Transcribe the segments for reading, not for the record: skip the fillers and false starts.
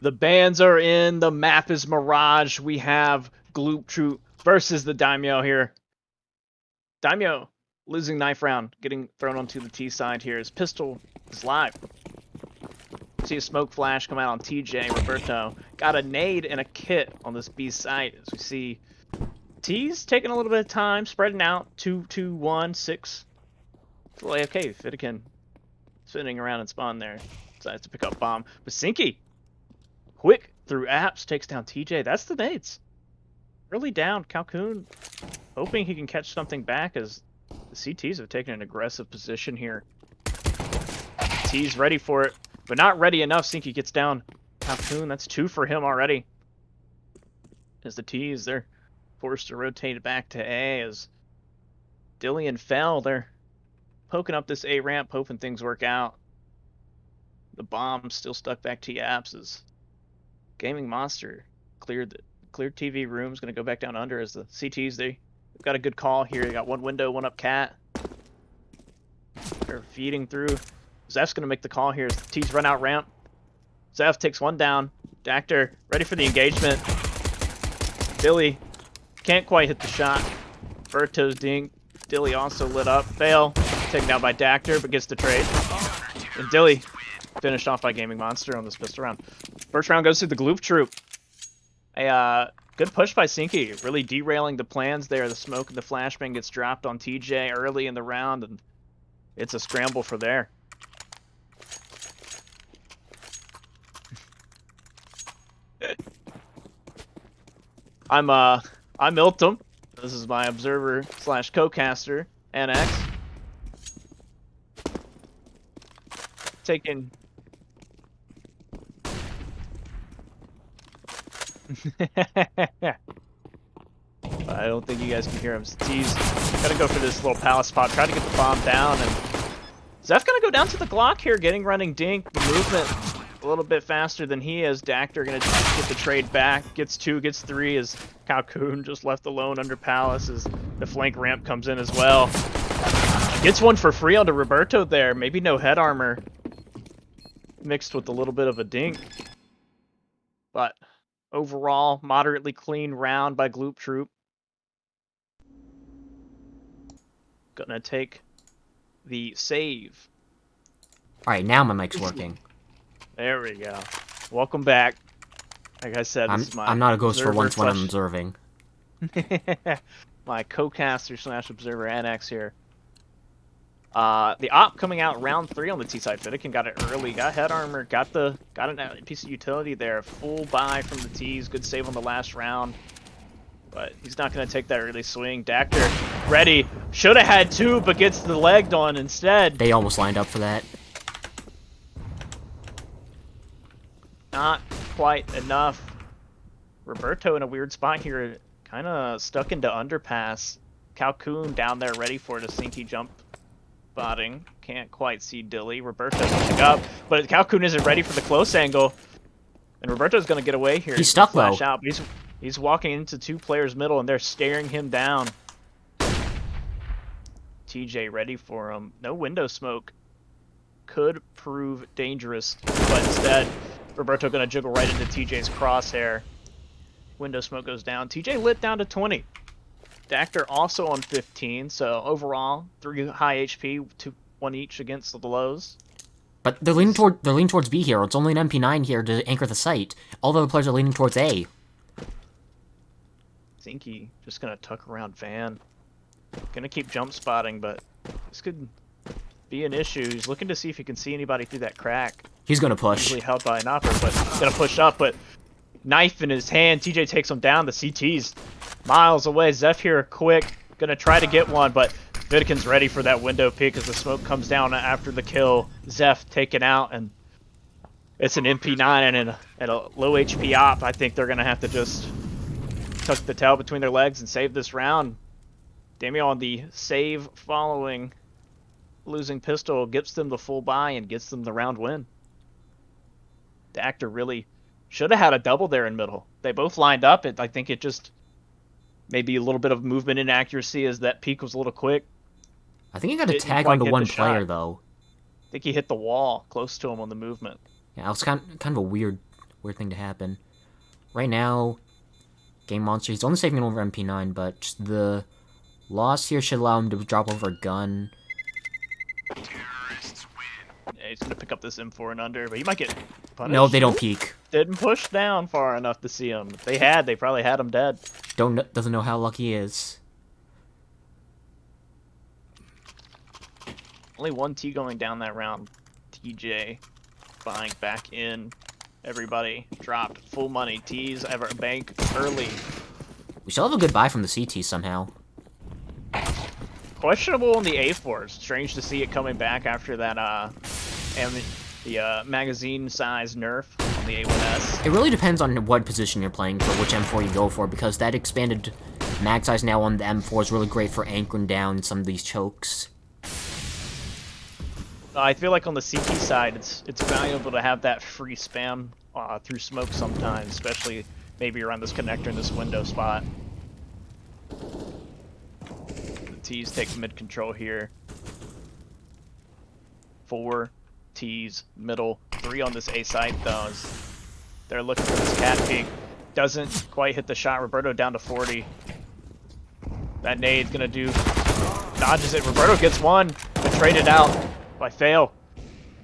The bands are in. The map is Mirage. We have Gloop Troop versus the Daimyo here. Daimyo losing knife round, getting thrown onto the T side here. His pistol is live. See a smoke flash come out on TJ. Roberto got a nade and a kit on this B site. As we see T's taking a little bit of time, spreading out. 2-2-1-6. Still AFK. Fiddikin spinning around and spawn there. Decides to pick up bomb. But Sinky, quick through apps, takes down TJ. That's the nades. Early down. Calcoon hoping he can catch something back as the CTs have taken an aggressive position here. T's ready for it, but not ready enough. Sinky gets down. Calcoon, that's 2 for him already. As the T's, they're forced to rotate it back to A as Dillian fell. They're poking up this A ramp, hoping things work out. The bomb still stuck back to apps as Gaming Monster cleared TV room's gonna go back down under as the CTs they've got a good call here. They got one window, one up cat. They're feeding through. Zeph's gonna make the call here as the T's run out ramp. Zeph takes one down. Dactor ready for the engagement. Dilly can't quite hit the shot. Berto's dink. Dilly also lit up. Fail. Taken down by Dactor, but gets the trade. And Dilly finished off by Gaming Monster on this pistol round. First round goes to the Gloop Troop. A good push by Sinky, really derailing the plans there. The smoke and the flashbang gets dropped on TJ early in the round, and it's a scramble for there. I'm Iltum. This is my observer slash co-caster, NX. Taking I don't think you guys can hear him. T's gotta go for this little palace spot, try to get the bomb down, and Zeph gonna go down to the Glock here, getting running dink. The movement a little bit faster than he is. Dactor gonna get the trade back, gets 2, gets 3 as Calcoon just left alone under palace as the flank ramp comes in as well. Gets one for free onto Roberto there, maybe no head armor. Mixed with a little bit of a dink. But overall, moderately clean round by Gloop Troop. Gonna take the save. Alright, now my mic's working. There we go. Welcome back. Like I said, this is my I'm not a ghost for once when I'm observing. My co-caster slash observer NX here. The op coming out round 3 on the T side. Fiddikin got it early, got head armor, got a piece of utility there. Full buy from the T's, good save on the last round. But he's not going to take that early swing. Dactor ready. Should have had 2, but gets the legged on instead. They almost lined up for that. Not quite enough. Roberto in a weird spot here. Kind of stuck into underpass. Calcoon down there ready for it. A Sinky jump spotting. Can't quite see Dilly. Roberto pushing up, but Calcoon isn't ready for the close angle. And Roberto's going to get away here. He's stuck though. Out, but he's walking into 2 players middle, and they're staring him down. TJ ready for him. No window smoke. Could prove dangerous, but instead, Roberto going to jiggle right into TJ's crosshair. Window smoke goes down. TJ lit down to 20. Dactor also on 15, so overall, 3 high HP, 1 each against the lows. But they're leaning towards B here. It's only an MP9 here to anchor the site. All the other players are leaning towards A. Sinky just gonna tuck around Van. Gonna keep jump spotting, but this could be an issue. He's looking to see if he can see anybody through that crack. He's gonna push. Usually held by an upper, but gonna push up, but knife in his hand. TJ takes him down. The CT's miles away. Zeph here quick. Gonna try to get one, but Fiddikin's ready for that window peek as the smoke comes down after the kill. Zeph taken out, and it's an MP9 and a low HP op. I think they're gonna have to just tuck the tail between their legs and save this round. Daimyo on the save following losing pistol gets them the full buy and gets them the round win. The actor really should have had a double there in middle. They both lined up. I think it just maybe a little bit of movement inaccuracy as that peak was a little quick. I think he got a tag onto one player though. I think he hit the wall close to him on the movement. Yeah, it was kind of a weird weird thing to happen. Right now, Game Monster, he's only saving over MP9, but the loss here should allow him to drop over a gun. Yeah, he's gonna pick up this M4 and under, but he might get punished. No, they don't peek. Didn't push down far enough to see him. If they had, they probably had him dead. Doesn't know how lucky he is. Only one T going down that round. TJ buying back in. Everybody dropped full money. T's ever bank early. We still have a good buy from the CT somehow. Questionable on the A4s. Strange to see it coming back after that magazine size nerf on the A1S. It really depends on what position you're playing for which M4 you go for, because that expanded mag size now on the M4 is really great for anchoring down some of these chokes. I feel like on the CT side, it's valuable to have that free spam through smoke sometimes, especially maybe around this connector in this window spot. The T's take mid control here. 4 T's middle, 3 on this A side though. They're looking for this cat peek. Doesn't quite hit the shot. Roberto down to 40. That nade's gonna do. Dodges it. Roberto gets one, but traded out by Fail.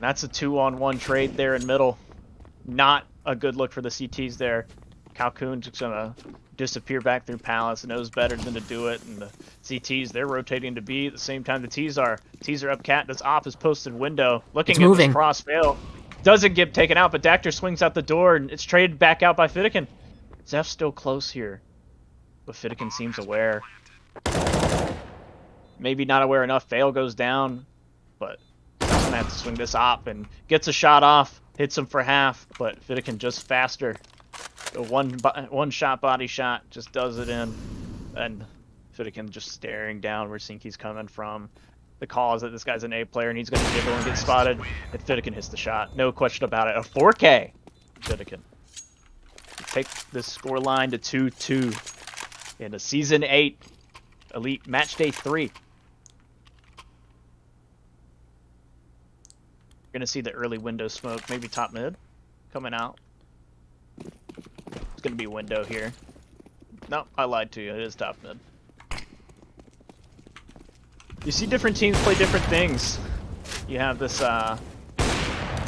That's a 2-on-1 trade there in middle. Not a good look for the CTs there. Calcoon's just gonna disappear back through Palace. Knows better than to do it. And the CTs, they're rotating to B at the same time the T's are. T's are up. Cat does op is posted window. Looking at this cross. Fail. Doesn't get taken out, but Dactor swings out the door and it's traded back out by Fiddikin. Zeph's still close here, but Fiddikin seems aware. Maybe not aware enough. Fail goes down, but gonna have to swing this op and gets a shot off. Hits him for half, but Fiddikin just faster. The one shot body shot just does it in, and Fiddikin just staring down where Sinky's coming from. The call is that this guy's an A player and he's gonna jiggle and get spotted, and Fiddikin hits the shot. No question about it. A 4K Fiddikin. Take this score line to 2-2 in a Season 8 Elite Match Day 3. You're going to see the early window smoke, maybe top mid coming out. It's going to be window here. No, I lied to you. It is top mid. You see different teams play different things. You have this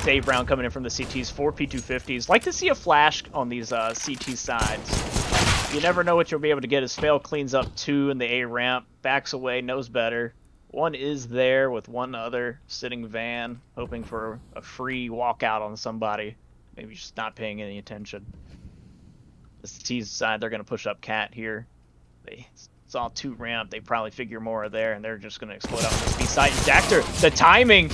Dave Brown coming in from the CTs, 4 P250s. Like to see a flash on these CT sides. You never know what you'll be able to get as Fail cleans up 2 in the A ramp, backs away, knows better. One is there with one other sitting van, hoping for a free walkout on somebody. Maybe just not paying any attention. This T's side, they're going to push up Cat here. They saw 2 ramp, they probably figure more are there, and they're just going to explode out on this B side. And Dactor, the timing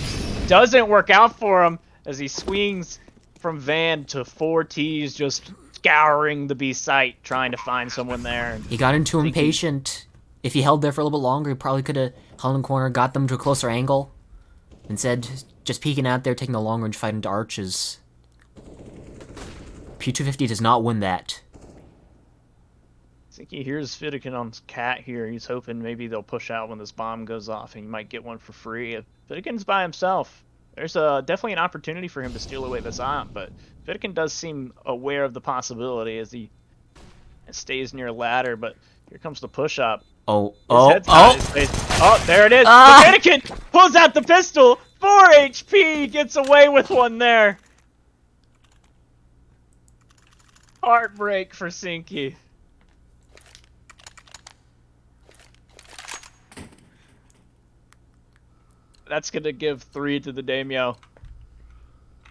doesn't work out for him as he swings from van to 4 T's, just scouring the B site, trying to find someone there. He got into impatient. If he held there for a little bit longer, he probably could have held in the corner, got them to a closer angle. Instead, just peeking out there, taking a long-range fight into arches. P250 does not win that. I think he hears Fiddikin on Cat here. He's hoping maybe they'll push out when this bomb goes off and he might get one for free. If Fiddikin's by himself, there's definitely an opportunity for him to steal away this op, but Fiddikin does seem aware of the possibility as he stays near ladder, but here comes the push-up. Oh, there it is! Fiddikin pulls out the pistol! 4 HP! Gets away with one there! Heartbreak for Sinky. That's gonna give 3 to the Daimyo.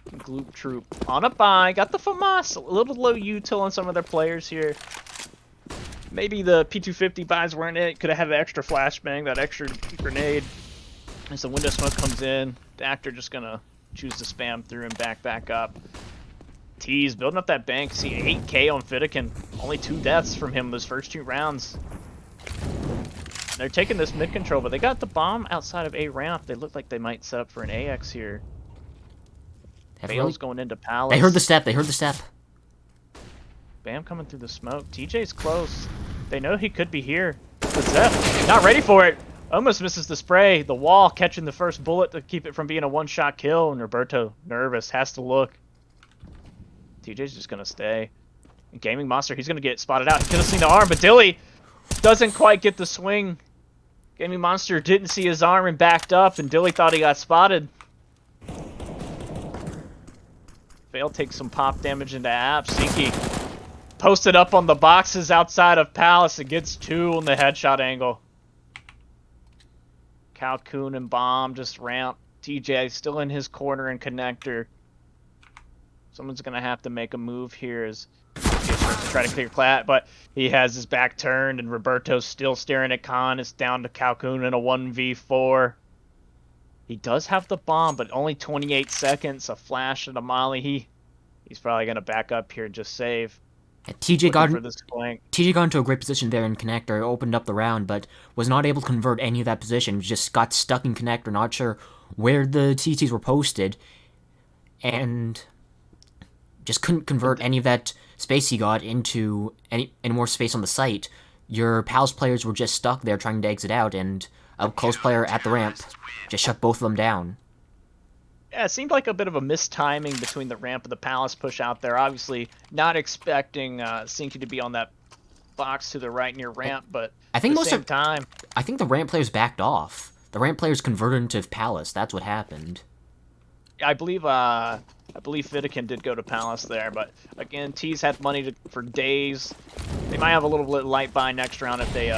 Gloop Troop on a buy. Got the FAMAS. A little low util on some of their players here. Maybe the P250 buys weren't it. Could have had an extra flashbang, that extra grenade. As the window smoke comes in, the actor just gonna choose to spam through and back up. T's building up that bank. See 8K on Fiddikin. Only 2 deaths from him those first 2 rounds. They're taking this mid control, but they got the bomb outside of A ramp. They look like they might set up for an AX here. Fail's going into Palace. They heard the step. They heard the step. Bam coming through the smoke. TJ's close. They know he could be here. But Zeph, not ready for it. Almost misses the spray. The wall catching the first bullet to keep it from being a one-shot kill. And Roberto, nervous, has to look. TJ's just gonna stay. And Gaming Monster, he's gonna get spotted out. He could have seen the arm, but Dilly doesn't quite get the swing. Gaming Monster didn't see his arm and backed up, and Dilly thought he got spotted. Fail takes some pop damage into Apps. Sinky posted up on the boxes outside of Palace and gets 2 on the headshot angle. Calcoon and Bomb just ramp. TJ still in his corner and connector. Someone's going to have to make a move here as he starts to try to clear Clat, but he has his back turned and Roberto's still staring at Khan. It's down to Calcoon in a 1v4. He does have the bomb, but only 28 seconds. A flash and a molly. He's probably going to back up here and just save. TJ got into a great position there in connector, opened up the round, but was not able to convert any of that position. Just got stuck in connector, not sure where the TTs were posted, and just couldn't convert any of that space he got into any more space on the site. Your Palace players were just stuck there trying to exit out, and a close player at the ramp just shut both of them down. Yeah, it seemed like a bit of a mistiming between the ramp and the Palace push out there. Obviously, not expecting Sinky to be on that box to the right near ramp, but I think at the same time, I think the ramp players backed off. The ramp players converted into Palace. That's what happened. I believe Vidican did go to Palace there, but again, T's had money for days. They might have a little bit light buy next round if they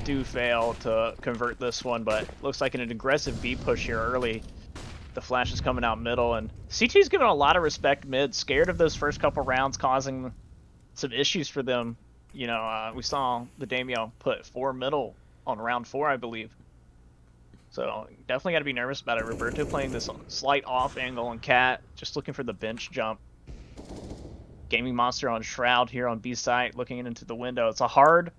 do fail to convert this one, but looks like an aggressive B push here early. The flash is coming out middle, and CT's giving a lot of respect mid, scared of those first couple rounds causing some issues for them. You know, we saw the Daimyo put 4 middle on round 4, I believe. So definitely got to be nervous about it. Roberto playing this slight off angle, and Cat just looking for the bench jump. Gaming Monster on Shroud here on B site, looking into the window. It's a hard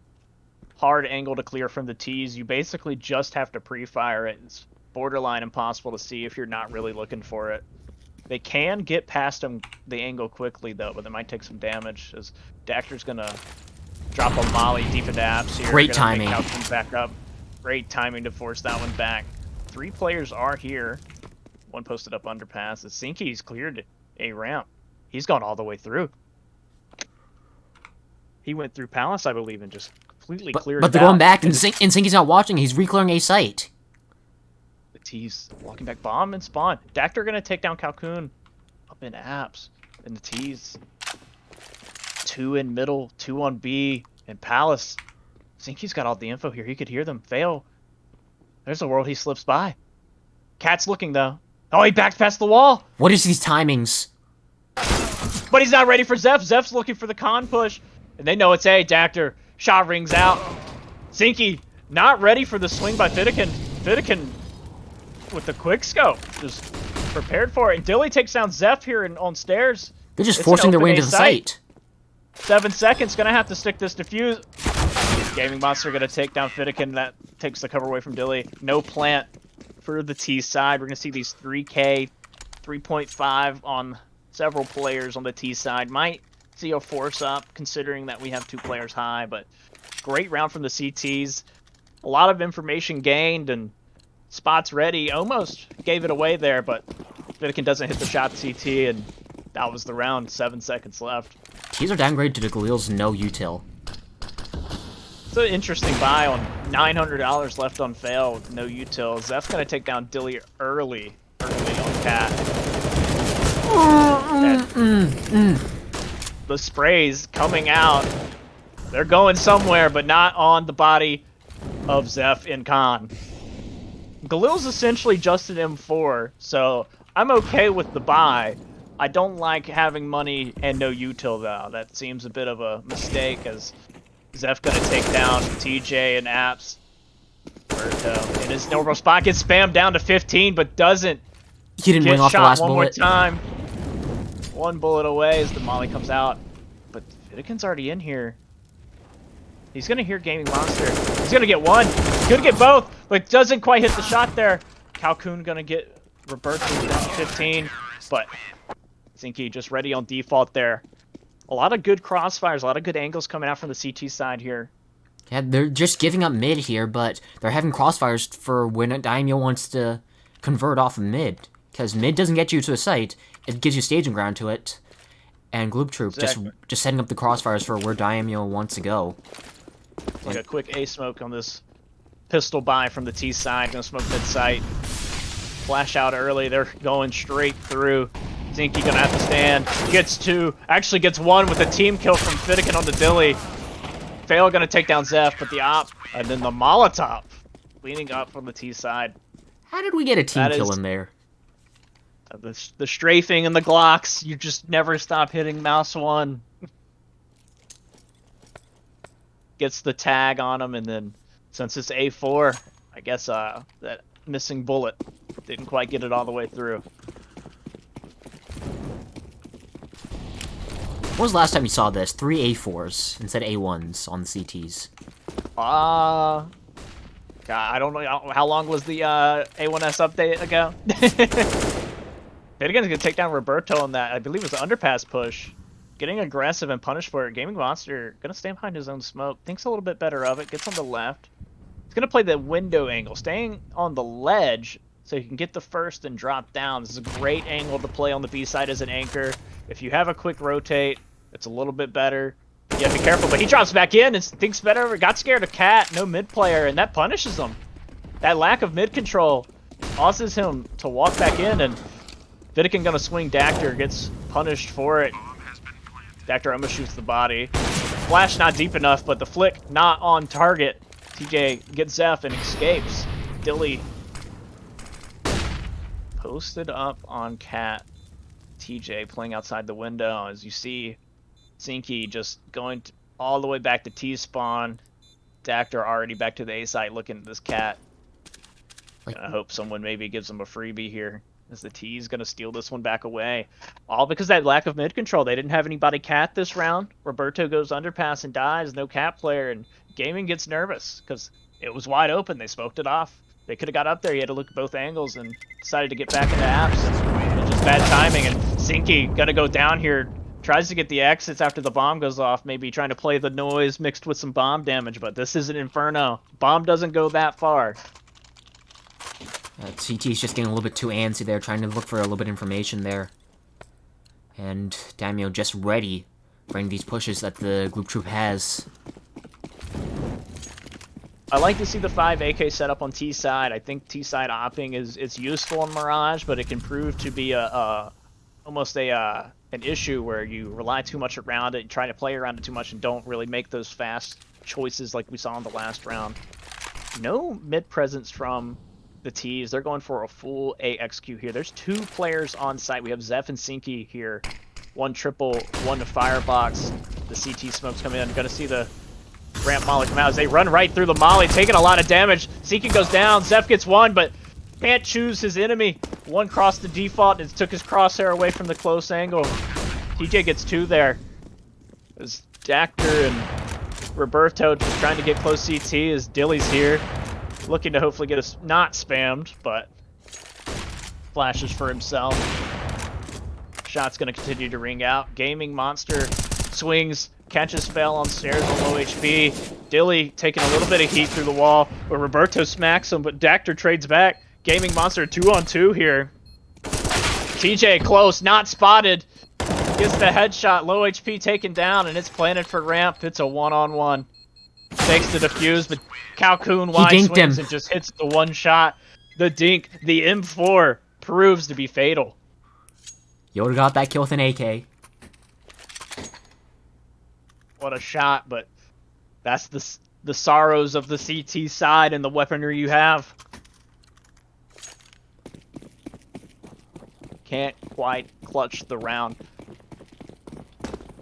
angle to clear from the T's. You basically just have to pre-fire it. It's borderline impossible to see if you're not really looking for it. They can get past the angle quickly though, but they might take some damage as Dactor's gonna drop a molly deep into Apps here. Great timing. Back up. Great timing to force that one back. 3 players are here. One posted up underpass. Sinky's cleared a ramp. He's gone all the way through. He went through Palace, I believe, and just completely cleared it out. But they're going back, and Sinky's not watching. He's reclearing A site. The T's walking back. Bomb and spawn. Dactor gonna take down Calcoon. Up in Apps. And the T's. 2 in middle, 2 on B, and Palace. Sinky's got all the info here. He could hear them fail. There's a world he slips by. Cat's looking, though. Oh, he backed past the wall. What is these timings? But he's not ready for Zeph. Zeph's looking for the con push. And they know it's A. Dactor. Shot rings out. Sinky not ready for the swing by Vidican. Vidican with the quick scope. Just prepared for it. And Dilly takes down Zeph here on stairs. They're just forcing their way into the site. 7 seconds. Gonna have to stick this defuse. Gaming Monster gonna take down Vidican. That takes the cover away from Dilly. No plant for the T side. We're gonna see these 3K, 3.5 on several players on the T side. Might see a force up considering that we have 2 players high, but great round from the CTs. A lot of information gained and spots ready. Almost gave it away there, but Vidican doesn't hit the shot CT, and that was the round. 7 seconds left. T's are downgraded to the Galil's no util. It's an interesting buy on $900 left on fail with no util. Zeph's gonna take down Dilly early on Cat. The sprays coming out. They're going somewhere, but not on the body of Zeph and Khan. Galil's essentially just an M4, so I'm okay with the buy. I don't like having money and no util though. That seems a bit of a mistake as Zeph gonna take down TJ and Apps. Roberto in his normal spot gets spammed down to 15, but doesn't He didn't ring off the last bullet. One more time. 1 bullet away as the molly comes out. But Vidican's already in here. He's gonna hear Gaming Monster. He's gonna get 1. He's gonna get both, but doesn't quite hit the shot there. Calcoon gonna get Roberto down to 15, but Sinky just ready on default there. A lot of good crossfires, a lot of good angles coming out from the CT side here. Yeah, they're just giving up mid here, but they're having crossfires for when a Daimyo wants to convert off of mid. Because mid doesn't get you to a site, it gives you staging ground to it. And Gloop Troop just setting up the crossfires for where Daimyo wants to go. Like a quick A smoke on this pistol buy from the T side. Gonna smoke mid sight. Flash out early. They're going straight through. Zinky gonna have to stand. Gets two. Actually gets one with a team kill from Fiddikin on the Dilly. Fail gonna take down Zeph, but the op, and then the Molotov leaning up from the T side. How did we get a team kill in there? The strafing and the Glocks. You just never stop hitting mouse one. Gets the tag on him, and then since it's A4, I guess that missing bullet didn't quite get it all the way through. When was the last time you saw this? 3 A4s instead of A1s on the CTs. God, I don't know how long was the A1S update ago. Fiddikin's gonna take down Roberto on that. I believe it was an underpass push. Getting aggressive and punished for it. Gaming Monster gonna stand behind his own smoke. Thinks a little bit better of it. Gets on the left. He's gonna play the window angle, staying on the ledge so he can get the first and drop down. This is a great angle to play on the B side as an anchor. If you have a quick rotate, it's a little bit better. You have to be careful, but he drops back in and thinks better. Got scared of Cat, no mid player, and that punishes him. That lack of mid control causes him to walk back in, and Fiddikin gonna swing Dactor, gets punished for it. Dactor almost shoots the body. Flash not deep enough, but the flick not on target. TJ gets Zeph and escapes. Dilly posted up on Cat. TJ playing outside the window. As you see, Zinky just going all the way back to T-spawn. Dactor already back to the A site looking at this Cat. I hope someone maybe gives him a freebie here, as the T's gonna steal this one back away. All because of that lack of mid control. They didn't have anybody Cat this round. Roberto goes underpass and dies. No Cat player, and Gaming gets nervous because it was wide open. They smoked it off. They could have got up there. He had to look at both angles and decided to get back into apps. And just bad timing. And Zinky gonna go down here. Tries to get the exits after the bomb goes off. Maybe trying to play the noise mixed with some bomb damage. But this is an Inferno. Bomb doesn't go that far. CT's just getting a little bit too antsy there, trying to look for a little bit of information there. And Daimyo just ready for any of these pushes that the Gloop Troop has. I like to see the 5 AK setup on T side. I think T side opping is useful in Mirage, but it can prove to be almost an issue where you rely too much around it, try to play around it too much, and don't really make those fast choices like we saw in the last round. No mid presence from the T's. They're going for a full AXQ here. There's 2 players on site. We have Zeph and Zinky here. 1 triple, 1 to firebox. The CT smokes coming in. Gonna see the ramp molly come out as they run right through the molly, taking a lot of damage. Zinky goes down. Zeph gets 1, but can't choose his enemy. 1 crossed the default and took his crosshair away from the close angle. TJ gets 2 there. As Dactor and Roberto just trying to get close CT as Dilly's here. Looking to hopefully get us not spammed, but flashes for himself. Shot's going to continue to ring out. Gaming Monster swings, catches Fail on stairs on low HP. Dilly taking a little bit of heat through the wall, but Roberto smacks him, but Dactor trades back. Gaming Monster 2-on-2 here. TJ close, not spotted. Gets the headshot, low HP taken down, and it's planted for ramp. It's a 1-on-1. Takes the defuse, but Calcoon wide swings and just hits the 1 shot. The dink, the M4 proves to be fatal. Yoda got that kill with an AK. What a shot, but that's the sorrows of the CT side and the weaponry you have. Can't quite clutch the round.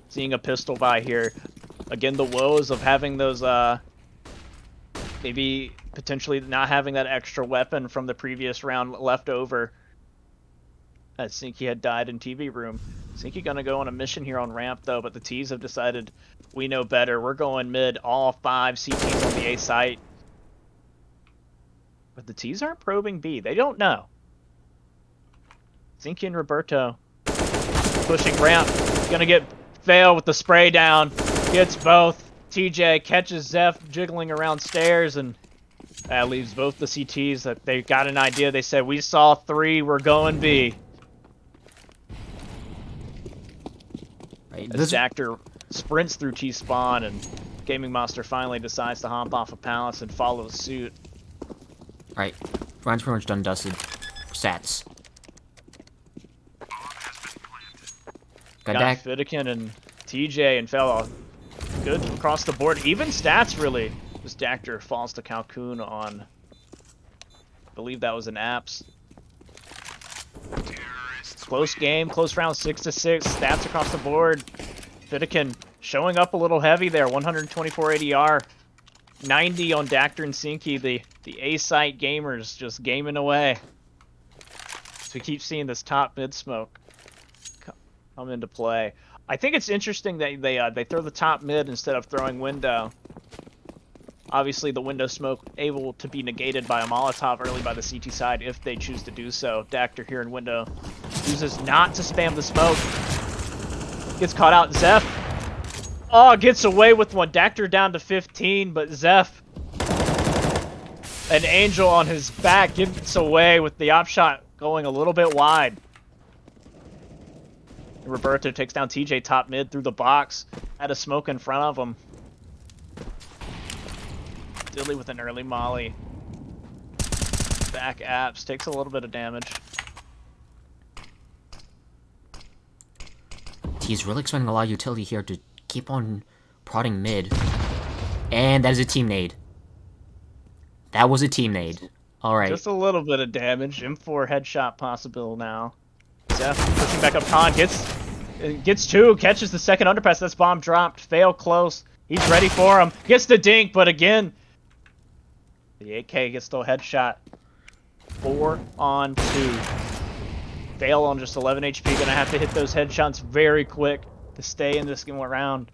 Seeing a pistol by here. Again, the woes of having those, maybe potentially not having that extra weapon from the previous round left over. As Zinky had died in TV room. Zinky gonna go on a mission here on ramp though, but the T's have decided we know better. We're going mid, all 5 CTs on the A site. But the T's aren't probing B. They don't know. Zinky and Roberto pushing ramp. Gonna get Fail with the spray down. Gets both. TJ catches Zeph jiggling around stairs, and that leaves both the CTs that they got an idea. They said, we saw 3, we're going B. Right, As Dactor sprints through T-spawn, and Gaming Monster finally decides to hop off a palace and follow suit. Right, Ryan's pretty much done dusted. Stats. Got Fiddikin and TJ and Fellow. Good across the board. Even stats, really. This Dactor falls to Calcoon on, I believe that was an apps. Close game, close round, 6-6. Stats across the board. Fiddikin showing up a little heavy there. 124 ADR. 90 on Dactor and Sinky. The A-site gamers just gaming away. So we keep seeing this top mid smoke come into play. I think it's interesting that they throw the top mid instead of throwing window. Obviously, the window smoke able to be negated by a Molotov early by the CT side if they choose to do so. Dactor here in window chooses not to spam the smoke. Gets caught out. Zeph. Oh, gets away with one. Dactor down to 15, but Zeph, an angel on his back, gets away with the op shot going a little bit wide. Roberto takes down TJ top mid through the box. Had a smoke in front of him. Dilly with an early molly. Back apps. Takes a little bit of damage. He's really expending a lot of utility here to keep on prodding mid. And that is a team nade. That was a team nade. Alright. Just a little bit of damage. M4 headshot possible now. Zeph pushing back up con. Gets two. Catches the second underpass. That's bomb dropped. Fail close. He's ready for him. Gets the dink, but again, the AK gets the headshot. 4 on 2. Fail on just 11 HP. Gonna have to hit those headshots very quick to stay in this round.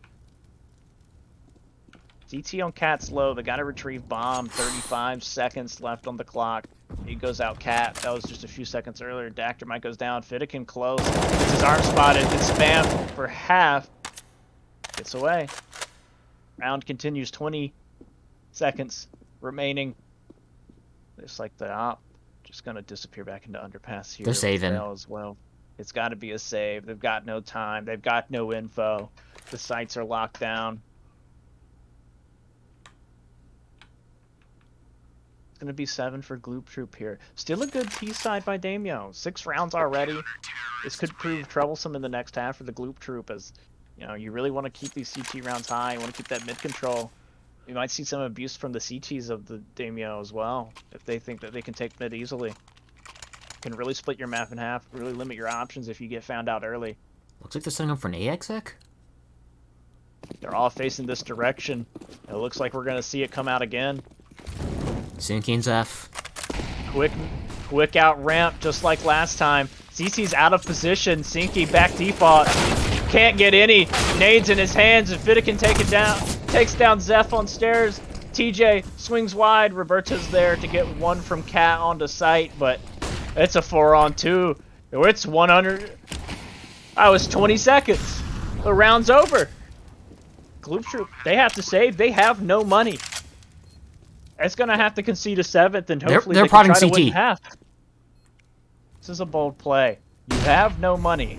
CT on Cat's low. They gotta retrieve bomb. 35 seconds left on the clock. He goes out Cat. That was just a few seconds earlier. Dactor Mike goes down. Fiddikin close. Gets his arm spotted. Gets spammed for half. Gets away. Round continues. 20 seconds remaining. Just like the op. Just gonna disappear back into underpass here. They're saving as well. It's got to be a save. They've got no time. They've got no info. The sites are locked down. It's gonna be 7 for Gloop Troop here. Still a good T side by Daimyo. 6 rounds already. This could prove troublesome in the next half for the Gloop Troop, as you know, you really want to keep these CT rounds high. You want to keep that mid control. We might see some abuse from the CTs of the Daimyo as well, if they think that they can take mid easily. Can really split your map in half, really limit your options if you get found out early. Looks like they're setting up for an AXEC. They're all facing this direction. It looks like we're gonna see it come out again. Sinky and Zeph. Quick out ramp, just like last time. CC's out of position. Sinky back default. Can't get any. Nades in his hands, and Fiddikin takes down Zeph on stairs. TJ swings wide. Roberto's there to get one from Cat onto site, but it's a 4 on 2. It's 100. That was 20 seconds. The round's over. Gloop Troop, they have to save. They have no money. It's gonna have to concede a 7th, and hopefully they're they can try CT. to win half. This is a bold play. You have no money.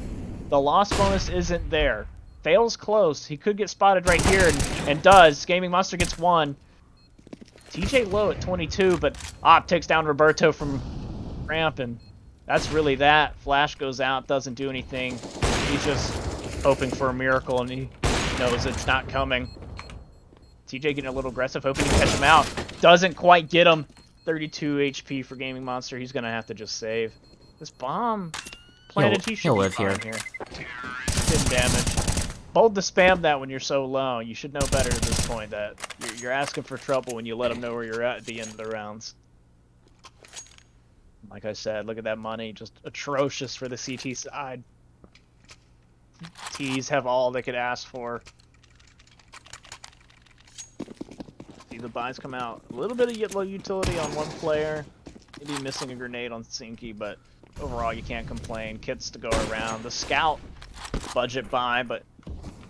The loss bonus isn't there. Fails close. He could get spotted right here, and does. Gaming Monster gets 1. TJ low at 22, but Op takes down Roberto from ramp, and that's really that. Flash goes out, doesn't do anything. He's just hoping for a miracle, and he knows it's not coming. TJ getting a little aggressive, hoping to catch him out. Doesn't quite get him. 32 HP for Gaming Monster. He's going to have to just save. This bomb planted, he should live here. Didn't damage. Bold to spam that when you're so low. You should know better at this point that you're asking for trouble when you let them know where you're at the end of the rounds. Like I said, look at that money. Just atrocious for the CT side. T's have all they could ask for. See the buys come out. A little bit of low utility on one player. Maybe missing a grenade on Sinky, but overall you can't complain. Kits to go around. The scout budget buy, but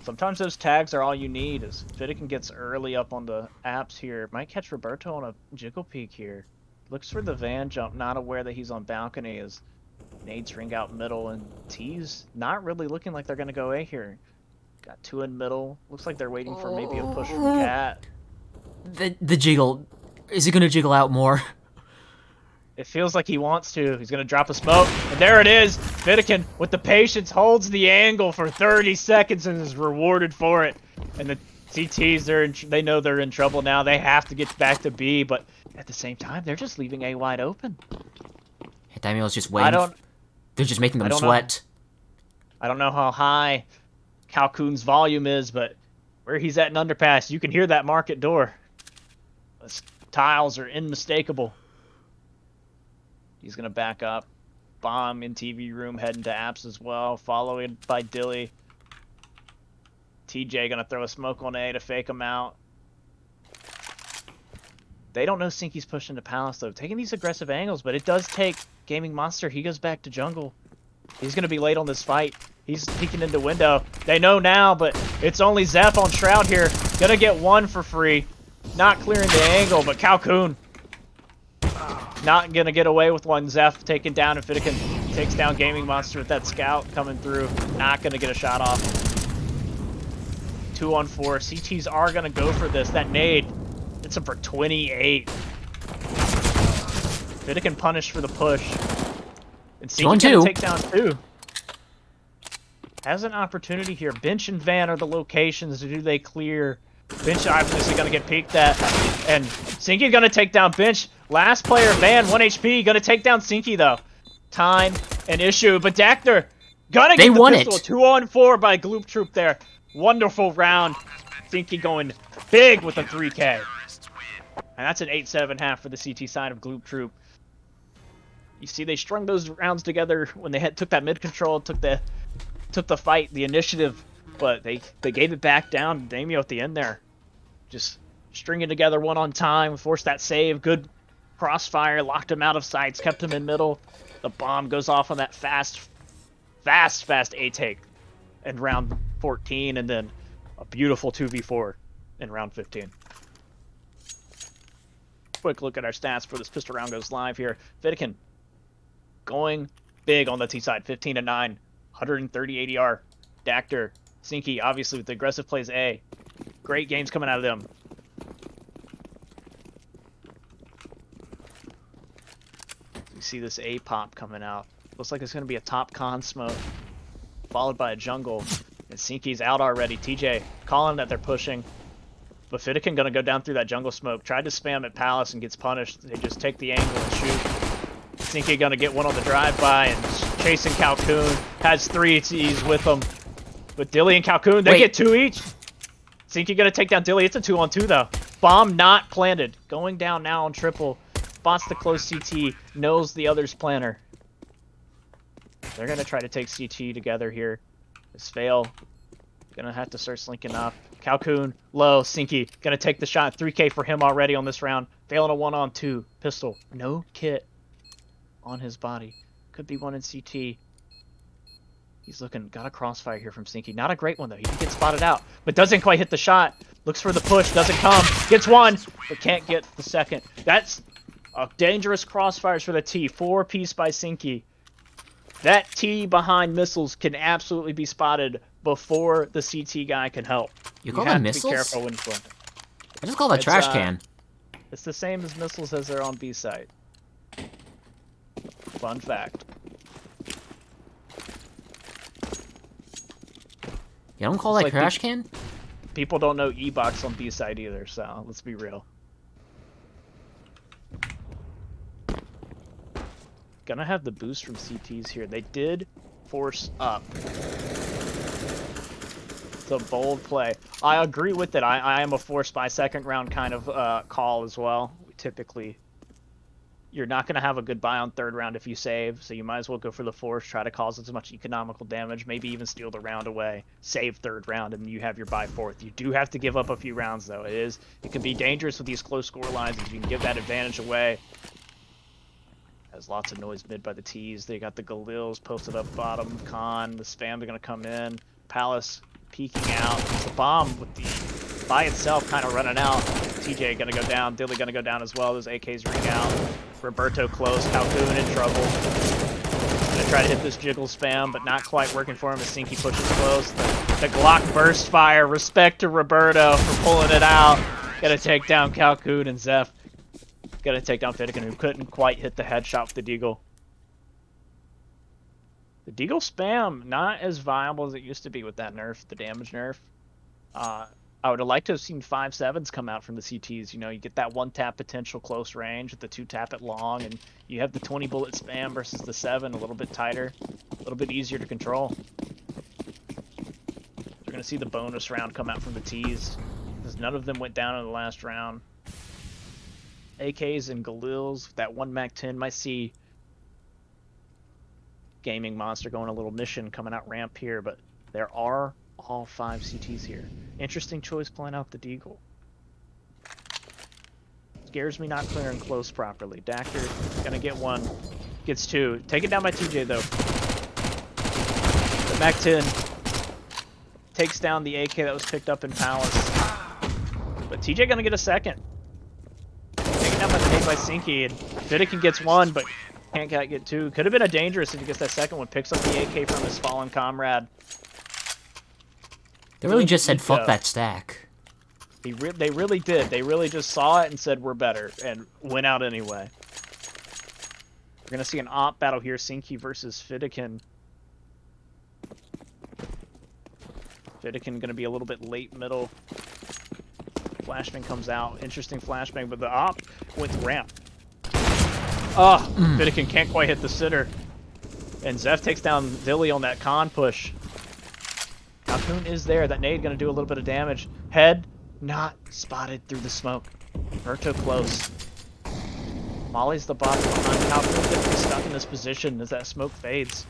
sometimes those tags are all you need. As Fiddikin gets early up on the apps here. Might catch Roberto on a jiggle peek here. Looks for the van jump, not aware that he's on balcony as nades ring out middle, and T's not really looking like they're going to go A here. Got 2 in middle. Looks like they're waiting for maybe a push from Cat. The jiggle. Is he gonna jiggle out more? It feels like he wants to. He's gonna drop a smoke, and there it is. Vidican, with the patience, holds the angle for 30 seconds and is rewarded for it. And the CTs, they know they're in trouble now. They have to get back to B, but at the same time, they're just leaving A wide open. Daimyo's just waiting. They're just making them sweat. I don't know how high Calhoun's volume is, but where he's at in underpass, you can hear that market door. The tiles are unmistakable. He's going to back up. Bomb in TV room, heading to apps as well, followed by Dilly. TJ going to throw a smoke on A to fake him out. They don't know Sinky's pushing to Palace, though. Taking these aggressive angles, but it does take Gaming Monster. He goes back to jungle. He's going to be late on this fight. He's peeking into window. They know now, but it's only Zeph on Shroud here. Going to get one for free. Not clearing the angle, but Calhoun not going to get away with one. Zeph taken down, and Vidican takes down Gaming Monster with that scout coming through. Not going to get a shot off. 2 on 4. CTs are going to go for this. That nade, it's him for 28. Vidican punished for the push. And CT going to take down 2. Has an opportunity here. Bench and Van are the locations. Do they clear? Bench obviously going to get peeked at. And Sinky going to take down Bench. Last player, Van, 1 HP. Going to take down Sinky, though. Time, an issue. But Dactor going to get the pistol. 2 on 4 by Gloop Troop there. Wonderful round. Sinky going big with a 3K. And that's an 8-7 half for the CT side of Gloop Troop. You see, they strung those rounds together when they took that mid control, took the fight, the initiative, but they gave it back down to Daimyo at the end there. Just stringing together one on time, forced that save, good crossfire, locked him out of sights, kept him in middle. The bomb goes off on that fast A take in round 14, and then a beautiful 2v4 in round 15. Quick look at our stats for this pistol round goes live here. Vidican going big on the T side, 15-9, 130 ADR. Dactor, Sinky, obviously with the aggressive plays A. Great games coming out of them. You see this A pop coming out. Looks like it's going to be a top con smoke, followed by a jungle. And Sinky's out already. TJ calling that they're pushing. But Vidican going to go down through that jungle smoke. Tried to spam at Palace and gets punished. They just take the angle and shoot. Sinky going to get one on the drive-by and chasing Calhoun. Has 3 T's with him. But Dilly and Calhoun, they get 2 each. Sinky going to take down Dilly. It's a 2-on-2 though. Bomb not planted. Going down now on triple. Spots the close CT. Knows the other's planner. They're going to try to take CT together here. This fail. Gonna have to start slinking up. Calhoun, low, Sinky. Gonna take the shot. 3K for him already on this round. Failing a 1-on-2. Pistol. No kit on his body. Could be one in CT. He's looking, got a crossfire here from Sinky. Not a great one though. He can get spotted out, but doesn't quite hit the shot. Looks for the push, doesn't come. Gets one, but can't get the second. That's a dangerous crossfires for the T. 4-piece by Sinky. That T behind missiles can absolutely be spotted before the CT guy can help. You call them missiles? Be careful when playing. I just call that trash can. It's the same as missiles as they're on B site. Fun fact. You don't call that trash can? People don't know E-Box on B side either, so let's be real. Gonna have the boost from CTs here. They did force up. It's a bold play. I agree with it. I am a force by second round kind of call as well. Typically, you're not going to have a good buy on third round if you save, so you might as well go for the force, try to cause as much economical damage, maybe even steal the round away, save third round, and you have your buy fourth. You do have to give up a few rounds, though. It can be dangerous with these close score lines if you can give that advantage away. Has lots of noise mid by the T's. They got the Galils posted up bottom. Khan, the spam, they're going to come in. Palace peeking out. The bomb with the by itself kind of running out. TJ going to go down. Dilly going to go down as well. Those AKs ring out. Roberto close. Calhoun in trouble. Gonna try to hit this jiggle spam, but not quite working for him as Sinky pushes close. The Glock burst fire. Respect to Roberto for pulling it out. Gotta take down Calcoon and Zeph. Gotta take down Fiddikin, who couldn't quite hit the headshot with the Deagle. The Deagle spam, not as viable as it used to be with that nerf, the damage nerf. I would have liked to have seen 5.7s come out from the CTs. You know, you get that 1-tap potential close range with the 2-tap at long, and you have the 20-bullet spam versus the 7, a little bit tighter, a little bit easier to control. We're going to see the bonus round come out from the Ts, because none of them went down in the last round. AKs and Galils, that 1 MAC-10 might see Gaming Monster going a little mission coming out ramp here, but there are all 5 CTs here. Interesting choice playing out the Deagle. Scares me not clearing close properly. Dactor gonna get 1, gets 2. Taken down by TJ though. The MAC-10 takes down the AK that was picked up in Palace. But TJ gonna get a 2nd. Taken down by the nade by Sinky, and Fiddikin gets 1, but can't get 2. Could have been a dangerous if he gets that 2nd one. Picks up the AK from his fallen comrade. They really just said, fuck that stack. They really did. They really just saw it and said, we're better, and went out anyway. We're going to see an op battle here, Sinky versus Fiddikin. Fiddikin going to be a little bit late middle. Flashbang comes out. Interesting flashbang, but the op went ramp. Oh, Fiddikin can't quite hit the sitter. And Zeph takes down Dilly on that con push. Calcoon is there. That nade going to do a little bit of damage. Head not spotted through the smoke. Roberto close. Molly's the bot behind. Calcoon gets stuck in this position as that smoke fades.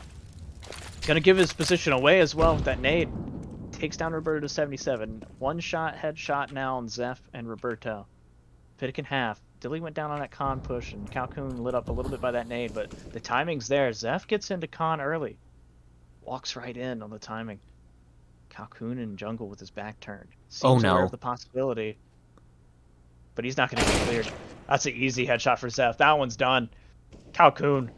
Going to give his position away as well with that nade. Takes down Roberto to 77. 1-shot headshot now on Zeph and Roberto. Fiddikin half. Dilly went down on that con push, and Calcoon lit up a little bit by that nade, but the timing's there. Zeph gets into con early. Walks right in on the timing. Calcoon in jungle with his back turned. Seems aware of the possibility, but he's not going to get cleared. That's an easy headshot for Zeph. That one's done. Calcoon,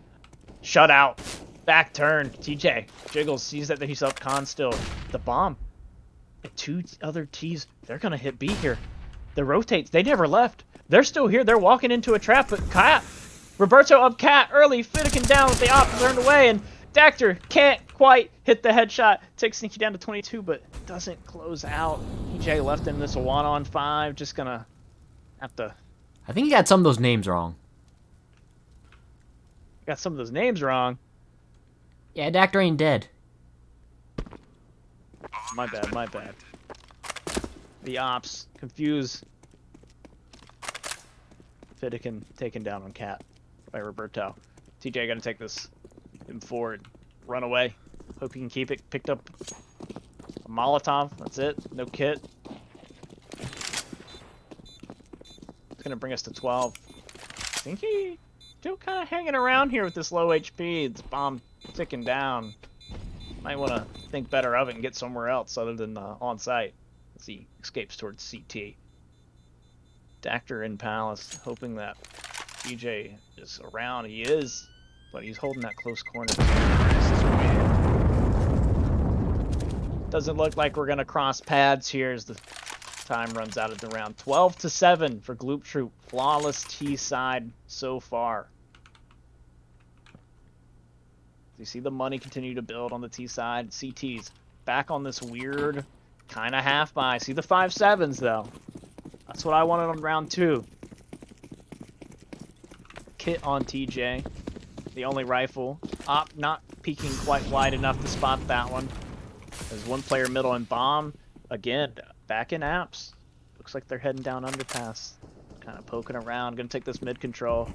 shut out. Back turn. TJ jiggles, sees that he's up con still. The bomb. The 2 other Ts, they're going to hit B here. The rotates, they never left. They're still here. They're walking into a trap, but Cat, Roberto up Cat early, Fiddikin down with the op turned away, and Dactor can't quite hit the headshot. Takes Sinky down to 22, but doesn't close out. TJ left him this 1-on-5. Just gonna have to. I think he got some of those names wrong. Got some of those names wrong. Yeah, Dactor ain't dead. My bad, my bad. The ops confuse. Fiddikin taken down on Cat by Roberto. TJ gonna take this him forward. Run away. Hope he can keep it. Picked up a Molotov. That's it. No kit. It's gonna bring us to 12. Sinky still kind of hanging around here with this low HP. This bomb ticking down. Might want to think better of it and get somewhere else other than on site as he escapes towards CT. Dactor in Palace, hoping that DJ is around. He is, but he's holding that close corner. Doesn't look like we're going to cross pads here as the time runs out of the round. 12-7 for Gloop Troop. Flawless T side so far. You see the money continue to build on the T side. CT's back on this weird kind of half buy. See the 5.7s though. That's what I wanted on round 2. Kit on TJ. The only rifle. Op not peeking quite wide enough to spot that one. There's one player middle and bomb. Again, back in apps. Looks like they're heading down underpass. Kind of poking around. Gonna take this mid control.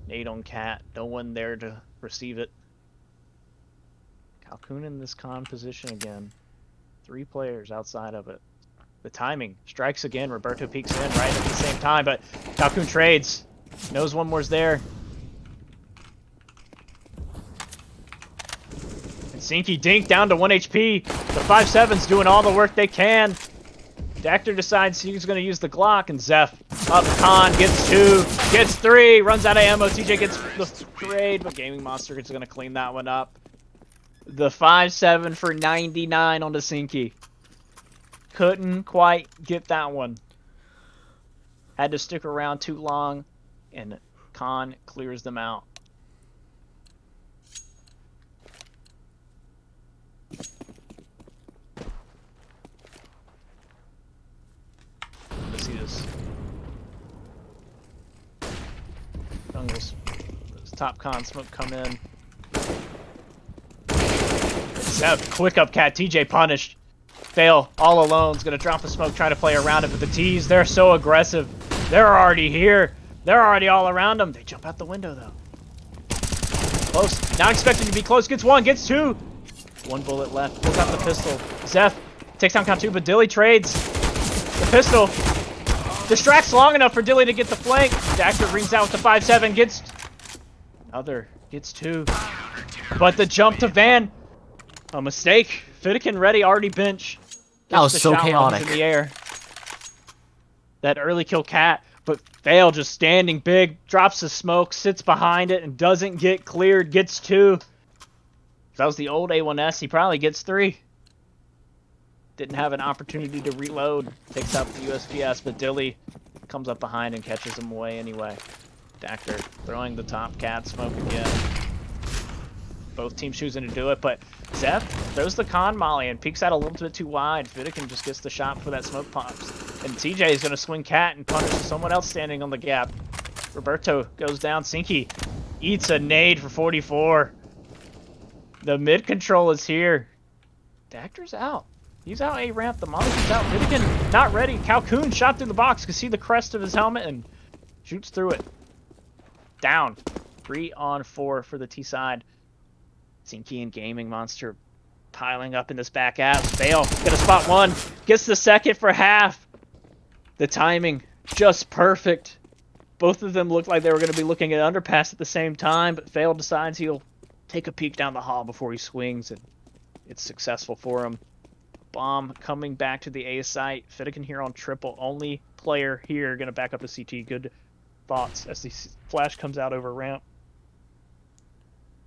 Nade on Cat. No one there to receive it. Calcoon in this con position again. 3 players outside of it. The timing strikes again. Roberto peeks in right at the same time, but Calcoon trades. Knows one more's there. And Sinky dink down to 1 HP. The 5.7's doing all the work they can. Dactor decides he's going to use the Glock, and Zeph Up Khan, gets 2, gets 3, runs out of ammo. TJ gets the trade, but Gaming Monster is going to clean that one up. The 5-7 for 99 on the Sinky. Couldn't quite get that one. Had to stick around too long, and Khan clears them out. Let's see this. Jungle's top Khan smoke come in. Except quick up cat. TJ punished. Fail all alone. Is gonna drop the smoke, try to play around it, but the T's, they're so aggressive. They're already here. They're already all around them. They jump out the window though. Close. Not expecting to be close. Gets 1, gets 2. 1 bullet left. Pulls out the pistol. Zeph takes down count 2, but Dilly trades the pistol. Distracts long enough for Dilly to get the flank. Dactor rings out with the 5-7. Gets another. Gets 2. But the jump to Van. A mistake. Fiddikin ready, already bench. That was so chaotic. In the air. That early kill cat, but Fail just standing big, drops the smoke, sits behind it, and doesn't get cleared. Gets 2. If that was the old A1S, he probably gets 3. Didn't have an opportunity to reload. Takes out the USPS, but Dilly comes up behind and catches him away anyway. Dactor throwing the top cat smoke again. Both teams choosing to do it, but Zeph throws the con molly and peeks out a little bit too wide. Fiddikin just gets the shot for that smoke pops. And TJ is going to swing cat and punish someone else standing on the gap. Roberto goes down. Sinky eats a nade for 44. The mid control is here. Dactor's out. He's out A ramp. The molly's out. Fiddikin not ready. Calcoon shot through the box. Can see the crest of his helmet and shoots through it. Down. 3 on 4 for the T side. Sinky and Gaming Monster piling up in this back app. Fail. Gonna spot 1. Gets the second for half. The timing just perfect. Both of them looked like they were going to be looking at underpass at the same time, but Fail decides he'll take a peek down the hall before he swings, and it's successful for him. Bomb coming back to the A site. Fiddikin here on triple. Only player here going to back up to CT. Good thoughts as the flash comes out over ramp.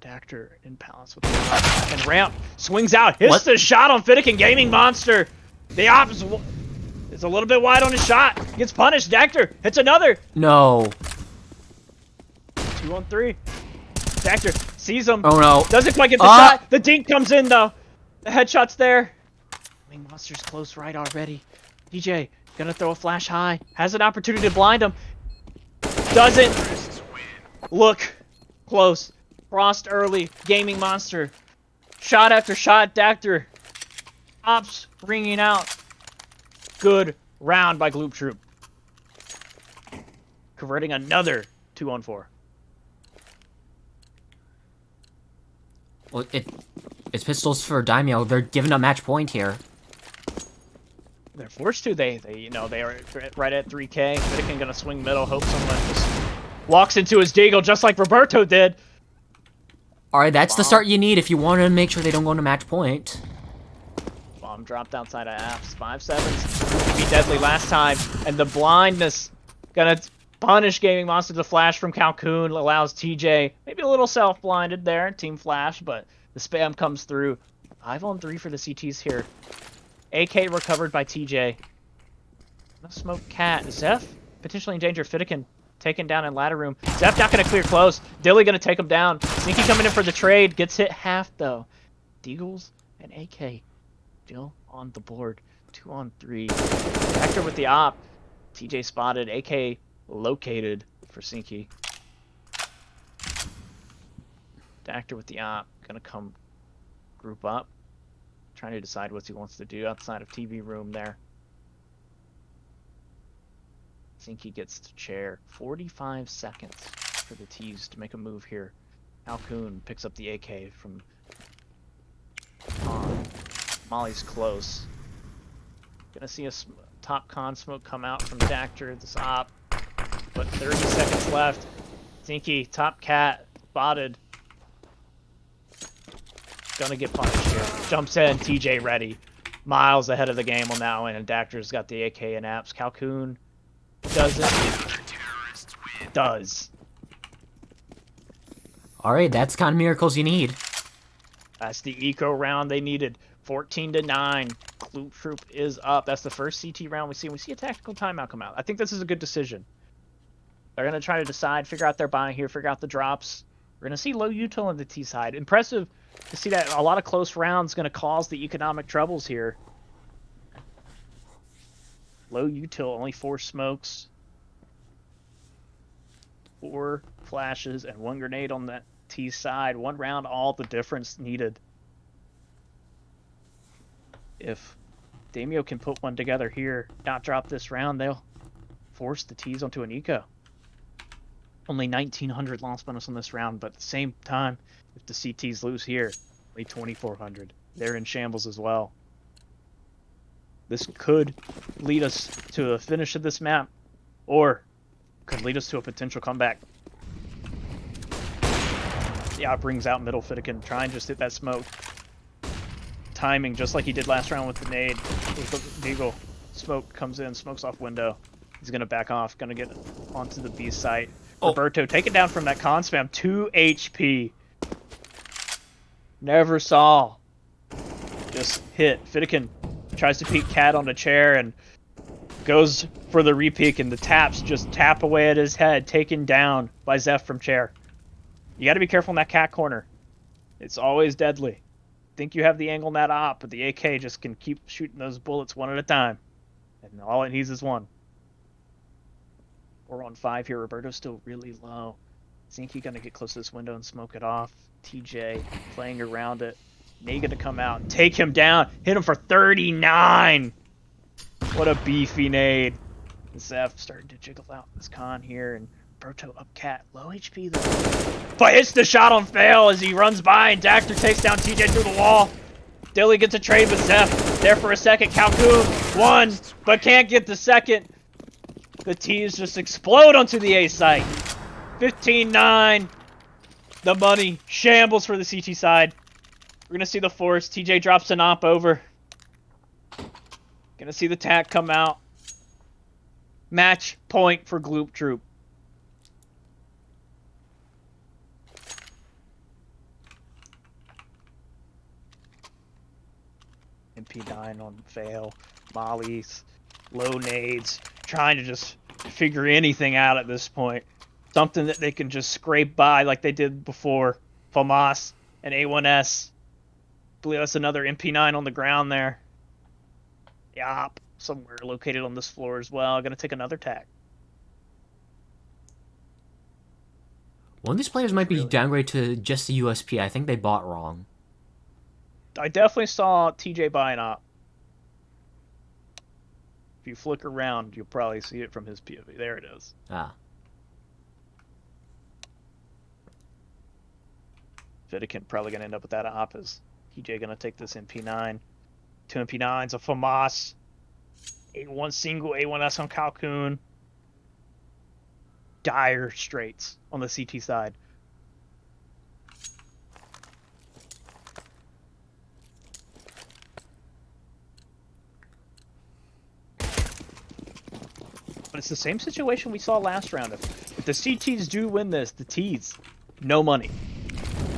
Dactor in Palace with the ramp. And ramp swings out. Hits the shot on Fiddikin. Gaming Monster. The op is a little bit wide on his shot. Gets punished. Dactor hits another. No. 2 on 3. Dactor sees him. Oh no. Doesn't quite get the shot. The dink comes in though. The headshot's there. Gaming Monster's close right already. DJ gonna throw a flash high. Has an opportunity to blind him. Doesn't look close. Frost early. Gaming Monster. Shot after shot. Dactor. Ops ringing out. Good round by Gloop Troop. Converting another 2 on 4. Well, it's pistols for Daimyo. They're giving up match point here. They're forced to. They are right at 3K. Fiddikin gonna swing middle. Hope someone just walks into his deagle just like Roberto did. Alright, that's the start you need if you want to make sure they don't go into match point. Bomb dropped outside of apps. 5-7s be deadly last time, and the blindness gonna punish Gaming Monster. The flash from Calcoon allows TJ maybe a little self-blinded there, team flash, but the spam comes through. 5 on 3 for the CTs here. AK recovered by TJ. No smoke cat. Zeph potentially in danger. Fiddikin taken down in ladder room. Zeph not gonna clear close. Dilly gonna take him down. Sneaky coming in for the trade. Gets hit half though. Deagles and AK still on the board. 2 on 3. Dactor with the op. TJ spotted. AK located for Sinky. Dactor with the op. Gonna come group up. Trying to decide what he wants to do outside of TV room there. Sinky gets to chair. 45 seconds for the T's to make a move here. Calcoon picks up the AK from Molly's close. Gonna see a top con smoke come out from Dactor, this op. But 30 seconds left. Sinky, top cat, spotted. Gonna get punished here. Jumps in, TJ ready. Miles ahead of the game on that one, and Dactor's got the AK and apps. Calcoon doesn't. Does. Alright, that's the kind of miracles you need. That's the eco round they needed. 14-9. Gloop Troop is up. That's the first CT round we see. We see a tactical timeout come out. I think this is a good decision. They're going to try to decide, figure out their buying here, figure out the drops. We're going to see low util on the T side. Impressive to see that a lot of close rounds going to cause the economic troubles here. Low util, only 4 smokes. 4 flashes and 1 grenade on that T side. 1 round, all the difference needed. If Daimyo can put one together here, not drop this round, they'll force the T's onto an eco. Only 1,900 loss bonus on this round, but at the same time, if the CTs lose here, only 2,400. They're in shambles as well. This could lead us to a finish of this map, or could lead us to a potential comeback. Yeah, it brings out middle Fittikin, try and just hit that smoke. Timing, just like he did last round with the nade. With the Beagle, smoke comes in, smokes off window. He's gonna back off, gonna get onto the B site. Oh. Roberto, take it down from that con spam. 2 HP. Never saw. Just hit. Fittikin tries to peek Cat on the chair and goes for the repeek, and the taps just tap away at his head, taken down by Zeph from chair. You gotta be careful in that Cat corner. It's always deadly. Think you have the angle in that op, but the AK just can keep shooting those bullets one at a time. And all it needs is one. We're on 5 here. Roberto's still really low. Zinky gonna get close to this window and smoke it off. TJ playing around it. Nade gonna come out and take him down. Hit him for 39! What a beefy nade. Zeph starting to jiggle out this con here, and Roberto up Cat. Low HP though. But hits the shot on fail as he runs by, and Dactor takes down TJ through the wall. Dilly gets a trade with Zeph. There for a second. Calhoun, 1, but can't get the second. The T's just explode onto the A site. 15-9. The money shambles for the CT side. We're going to see the force. TJ drops an op over. Going to see the tack come out. Match point for Gloop Troop. MP9 on fail. Mollies. Low nades. Trying to just figure anything out at this point. Something that they can just scrape by like they did before. FAMAS and A1S. I believe that's another MP9 on the ground there. Yup. Somewhere located on this floor as well. Gonna take another tack. One of these players might be downgraded to just the USP. I think they bought wrong. I definitely saw TJ buying op. If you flick around, you'll probably see it from his POV. There it is. Ah. Fittikin probably going to end up with that op as TJ going to take this MP9. 2 MP9s, a FAMAS. A1 single, A1S on Calhoun. Dire straights on the CT side. But it's the same situation we saw last round. If the CTs do win this, the T's, no money.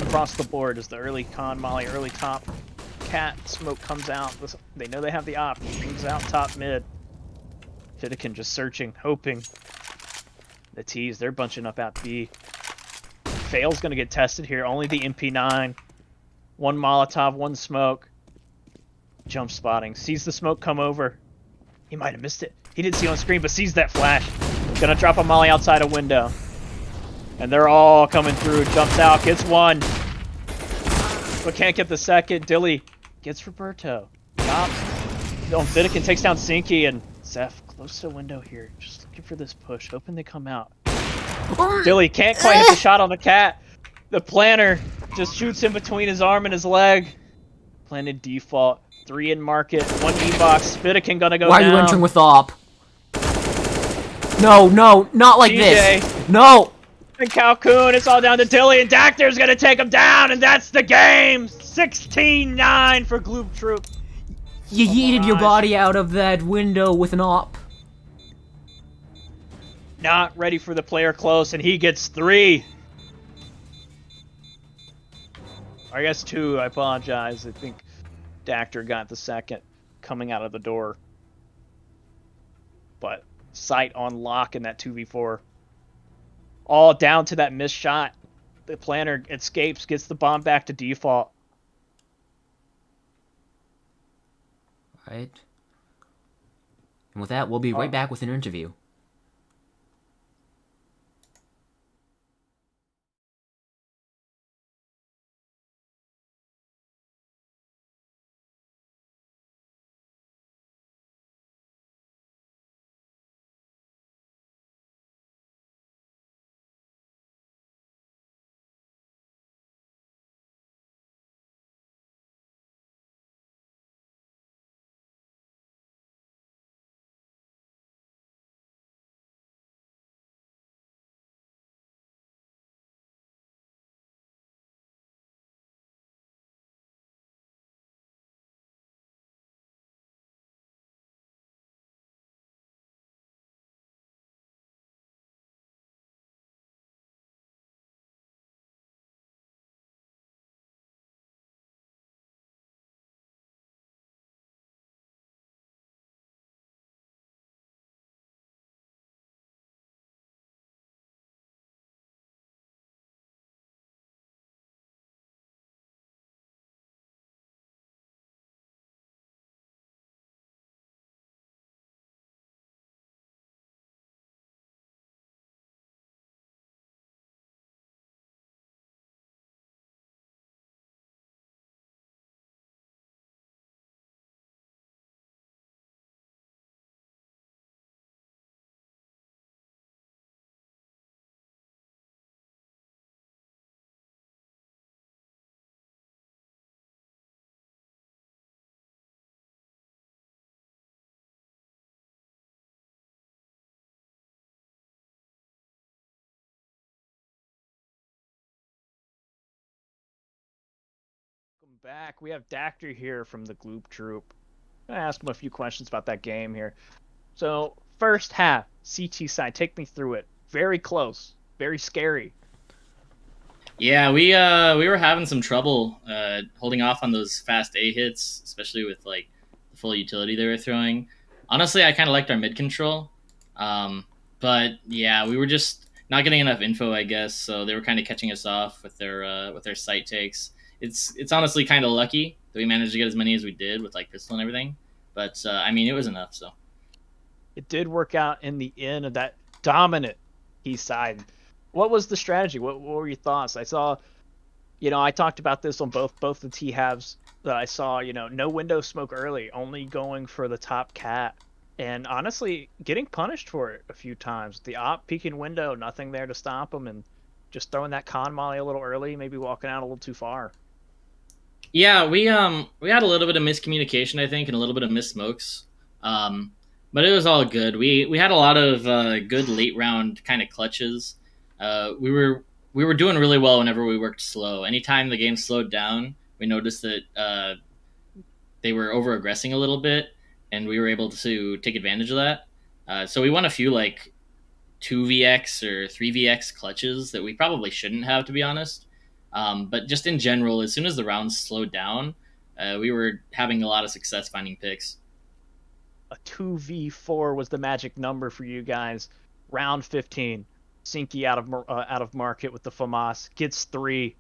Across the board as the early con molly, early top Cat smoke comes out. They know they have the op. Brings out top mid. Fittikin just searching, hoping. The T's, they're bunching up at B. Fail's going to get tested here. Only the MP9. 1 Molotov, 1 smoke. Jump spotting. Sees the smoke come over. He might have missed it. He didn't see on screen, but sees that flash. Gonna drop a molly outside a window. And they're all coming through. Jumps out, gets 1. But can't get the second. Dilly gets Roberto. Stop. Fittikin takes down Sinky, and Zeph close to the window here. Just looking for this push, hoping they come out. Dilly can't quite hit the shot on the Cat. The planner just shoots in between his arm and his leg. Planted default. 3 in market, 1 E-box. Fittikin gonna go Why down. Are you entering with op? No, no, not like TJ. this. No. And Calhoun, it's all down to Dilly, and Dactor's gonna take him down, and that's the game! 16-9 for Gloop Troop. You yeeted your body out of that window with an op. Not ready for the player close, and he gets 3. I guess 2. I apologize. I think Dactor got the second coming out of the door. But sight on lock in that 2v4. All down to that missed shot. The planner escapes, gets the bomb back to default. Right. And with that, we'll be right back with an interview. Welcome back. We have Dactor here from the Gloop Troop. I'm going to ask him a few questions about that game here. So, first half, CT side, take me through it. Very close, very scary. Yeah, we were having some trouble holding off on those fast A hits, especially with like the full utility they were throwing. Honestly, I kind of liked our mid control, but yeah, we were just not getting enough info, I guess. So they were kind of catching us off with their sight takes. It's honestly kind of lucky that we managed to get as many as we did with like pistol and everything. But I mean, it was enough. So It did work out in the end of that dominant east side. What was the strategy? What were your thoughts? I saw, I talked about this on both the T halves that I saw. No window smoke early, only going for the top cat, and honestly, getting punished for it a few times. The op peeking window, nothing there to stop them, and just throwing that con molly a little early, maybe walking out a little too far. yeah, we had a little bit of miscommunication, I think, and a little bit of missed smokes. But it was all good. We had a lot of good late round kind of clutches. We were doing really well whenever we worked slow. Anytime the game slowed down, we noticed that they were over aggressing a little bit, and we were able to take advantage of that. So we won a few like 2VX or 3VX clutches that we probably shouldn't have, to be honest. But just in general, as soon as the rounds slowed down, we were having a lot of success finding picks. A 2v4 was the magic number for you guys. Round 15, Sinky out of market with the FAMAS gets 3.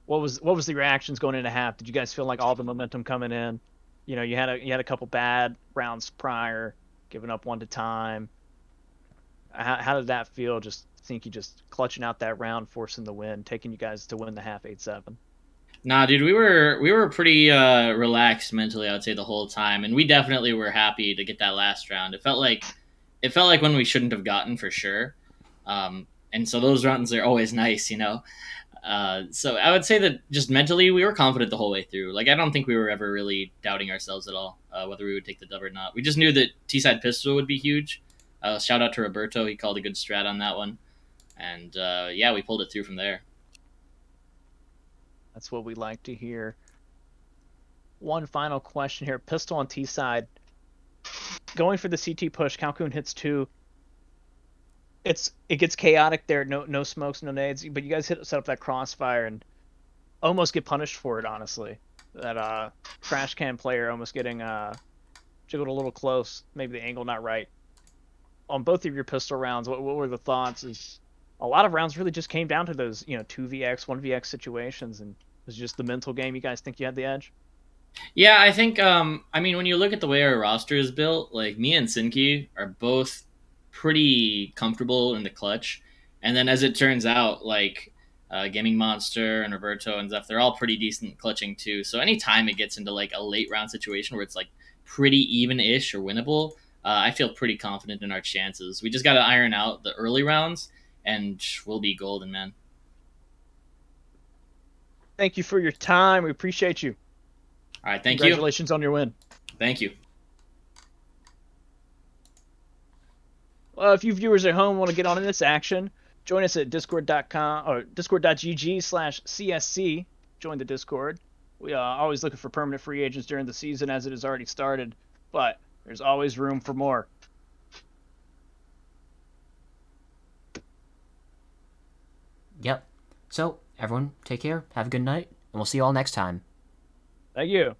What was the reactions going into half? Did you guys feel like all the momentum coming in? You had a couple bad rounds prior, giving up one to time. How did that feel? Just Sinky just clutching out that round, forcing the win, taking you guys to win the half 8-7. Nah, dude, we were pretty relaxed mentally, I would say, the whole time, and we definitely were happy to get that last round. It felt like one we shouldn't have gotten for sure. And so those rounds are always nice, you know. So I would say that just mentally we were confident the whole way through. Like I don't think we were ever really doubting ourselves at all whether we would take the dub or not. We just knew that T side pistol would be huge. Shout out to Roberto, he called a good strat on that one, and yeah, we pulled it through from there. That's what we like to hear. One final question here. Pistol on T side. Going for the CT push, Calhoun hits 2. it gets chaotic there. No smokes, no nades. But you guys set up that crossfire and almost get punished for it. Honestly, that trash can player almost getting jiggled a little close. Maybe the angle not right on both of your pistol rounds. What were the thoughts? Is a lot of rounds really just came down to those 2vx 1vx situations, and it was just the mental game. You guys think you had the edge? Yeah, I think I mean when you look at the way our roster is built, like me and Sinki are both pretty comfortable in the clutch. And then as it turns out, like Gaming Monster and Roberto and Zeph, they're all pretty decent clutching too. So anytime it gets into like a late round situation where it's like pretty even-ish or winnable, I feel pretty confident in our chances. We just got to iron out the early rounds, and we'll be golden, man. Thank you for your time. We appreciate you. All right, thank you. Congratulations on your win. Thank you. Well, if you viewers at home want to get on in this action, join us at discord.com or discord.gg/CSC. Join the Discord. We are always looking for permanent free agents during the season as it has already started, but there's always room for more. Yep. So, everyone, take care, have a good night, and we'll see you all next time. Thank you.